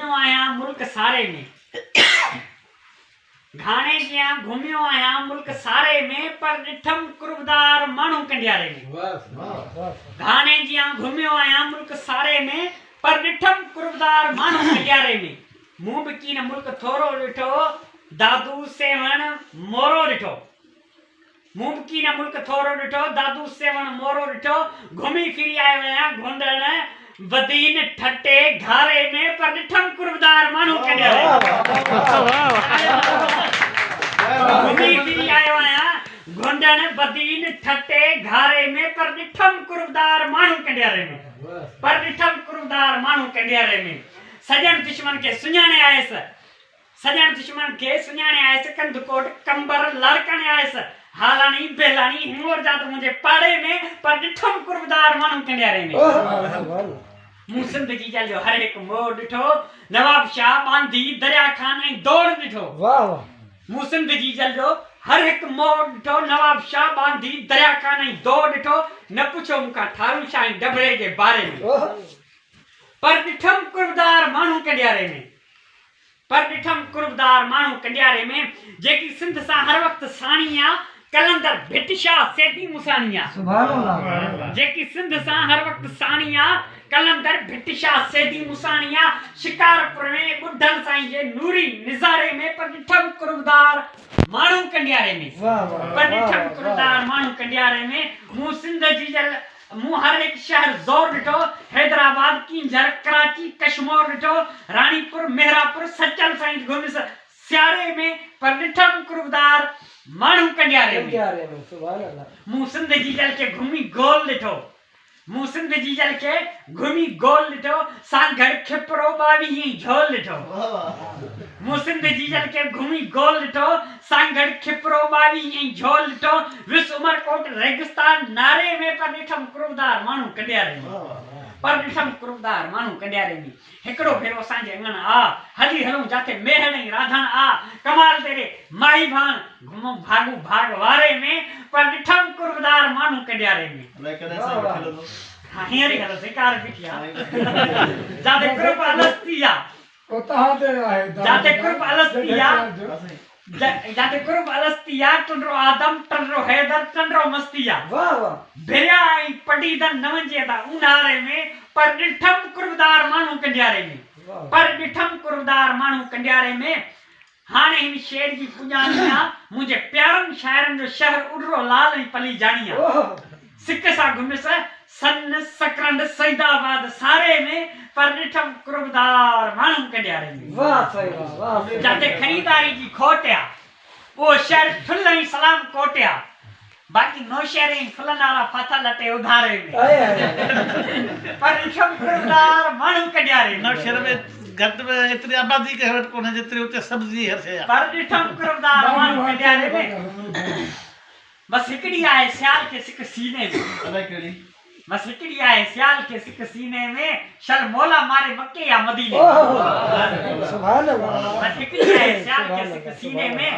घुमियो आहियां मुल्क सारे में घाणे जियां घुमियो आहियां मुल्क सारे में पर ॾिठम कुर्बदार माण्हू कंडियारे में घाणे जियां घुमियो आहियां मुल्क सारे में पर ॾिठम कुर्बदार माण्हू कंडियारे में मूं बि कीन मुल्क थोरो ॾिठो दादू सेवण मोरो ॾिठो मूं बि कीन मुल्क थोरो ॾिठो दादू सेवण मोरो ॾिठो घुमी फिरी आयो आहियां घुंडण वदीन ठटे घारे में पर ॾिठम कुर्बदार माण्हू कंडियारे घुमी फिरी आयो आहियां घुंडण वदीन ठटे घारे में पर ॾिठम कुर्बदार माण्हू कंडियारे में पर ॾिठम कुर्बदार माण्हू कंडियारे में सजन दुश्मन के सुञाणे आयसि सजन दुश्मन के सुञाणे आयसि कंदकोट कंबर लड़कणे आयसि हालानी बेलानी हिंगोर जात मुझे पाड़े में पर ॾिठम कुर्बदार माण्हू कंडियारे में मूं ज़िंदगी जो हर हिकु मोड़ ॾिठो नवाब शाह बांधी दरिया खान ऐं दौड़ ॾिठो मूं ज़िंदगी जो हर हिकु मोड़ ॾिठो नवाब शाह बांधी दरिया खान ऐं दौड़ ॾिठो न पुछो मूंखां ठारू शाह ऐं डबरे जे बारे में पर ॾिठम कुर्बदार माण्हू कंडियारे में पर ॾिठम कुर्बदार माण्हू कंडियारे में जेकी सिंध सां हर वक़्तु साणी आहे कलंदर भिट शाह सेदी मुसानी आहे जेकी सिंध सां हर वक़्तु साणी आहे कलंदर भिट शाह सेदी मुसानी आहे शिकारपुर में ॿुढनि साईं जे नूरी निज़ारे में पर ॾिठम कुर्बदार माण्हू कंडियारे में पर ॾिठम कुर्बदार माण्हू कंडियारे में मूं सिंध जी मूं हर हिकु शहर ज़ोर ॾिठो हैदराबाद कींझर कराची कश्मीर ॾिठो रानीपुर मेहरापुर सचल साईं घुमियसि सियारे में पर ॾिठम कुर्बदार माण्हू कंडियारे में मूं सिंध जी जल के घुमी गोल ॾिठो मूं सिंध जी जल के घुमी गोल ॾिठो सांगड़ खिपरो 22 झोल ॾिठो मूं सिंध जी जल के घुमी गोल ॾिठो सांगड़ खिपरो 22 झोल ॾिठो विस उमरकोट रेगिस्तान नारे में पर ॾिठम कुर्बदार माण्हू कंडियारे में पर ॾिठम कुर्बदार माण्हू कंडियारे में हिकिड़ो भेरो असांजे अंगण आ हली हलूं जाते मेहण ऐं राधण आ कमाल तेरे माई भाण घुमूं भागू भाग वारे में पर ॾिठम कुर्बदार माण्हू कंडियारे में हाँ हींअर ई हलो शिकार बीठी आहे जाते कुर्ब अलस्ती आहे जाते कुर्ब अलस्ती आहे जाते कुर्ब अलस्ती आहे टंडरो आदम टंडरो हैदर टंडरो मस्ती आहे भिरिया ऐं पडीदन न वञे था ऊन्हारे में पर ॾिठम कुर्बदार माण्हू कंडियारे में पर ॾिठम कुर्बदार माण्हू कंडियारे में हाणे हिन शेर जी पुॼाणी आहे मुंहिंजे प्यारनि शाइरनि जो शहर उडरो लाल ऐं पली जाणी आहे सिक सां घुमियसि सन सकरंड सईदाबाद सारे में पर ॾिठम कुर्बदार माण्हू कंडियारे में जाते ख़रीदारी जी खोट आहे उहो शहर फुल ऐं सलाम कोट आहे बाक़ी नौशहर ऐं फुलनि वारा फाथा लटे उधारे में पर ॾिठम कुर्बदार माण्हू कंडियारे में नौशहर में घट में एतरी आबादी के हट कोने जेतरी उते सब्जी हर शे पर ॾिठम कुर्बदार माण्हू कंडियारे में बस हिकड़ी आहे सियाल के सिक सीने में अरे केड़ी बस हिकड़ी आहे सियाल के सिक सीने में शल मौला मारे मक्के या मदीने सुभान अल्लाह बस हिकड़ी आहे सियाल के सिक सीने में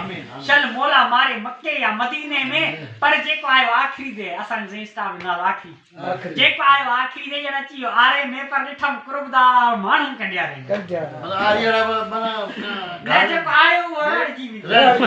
शल मौला मारे मक्के या मदीने में पर जेको आयो आखिरी दे असन जे स्टाफ नाल आखिरी जेको आयो आखिरी दे जण अची आरे में पर ॾिठम कुर्बदार माण्हू कंडियारे मतलब आरिया बना न जेको आयो वो जी रात